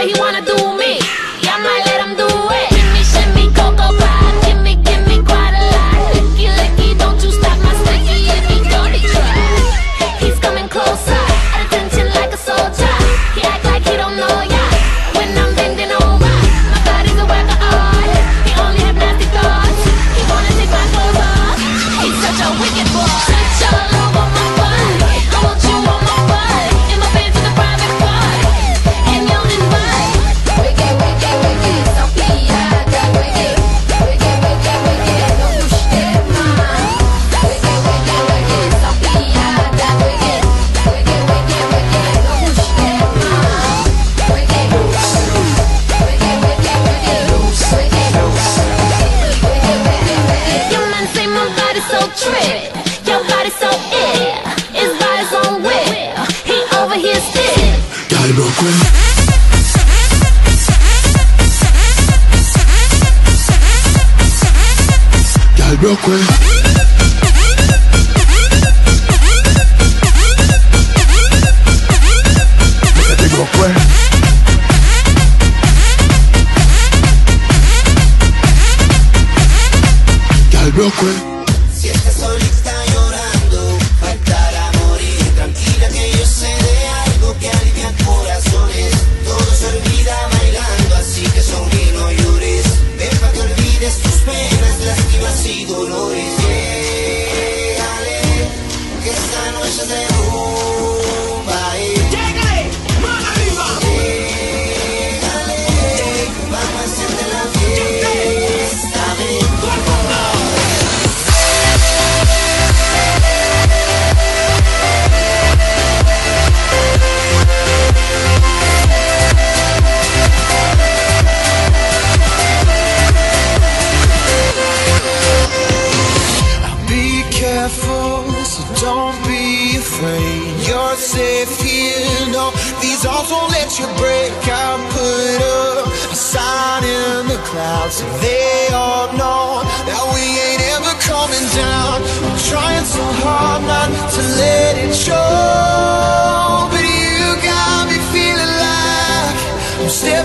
He wanna do me, yeah, I might let him do it. Shimmy, shimmy, cocoa pie, give me quite a lot. Licky, licky, don't you stop my sticky if he dirty try. He's coming closer, at attention like a soldier. He act like he don't know ya. When I'm bending over, my body's a work of art. He only have nasty thoughts. He wanna take my clothes off. He's such a wicked boy. Switch all over my butt. I want you on my butt. In my pants in the private part. And you'll invite. Your body's so ill, it's by his own will. He over here still. Girl, Brooklyn. Girl, Brooklyn. Brooklyn. Girl, Brooklyn. Si estás solita llorando, faltará morir. Tranquila que yo sé de algo que alivia corazones. Todo se olvida bailando, así que sonríe, no llores. Ven pa' que olvides tus penas, lástimas y dolores. Llégale, que esta noche es de rumba. Llégale, mano arriba. Llégale, vamos a hacerte la fiesta. Ven, so don't be afraid. You're safe here, no, these arms won't let you break. I put up a sign in the clouds so they all know that we ain't ever coming down. I'm trying so hard not to let it show, but you got me feeling like I'm still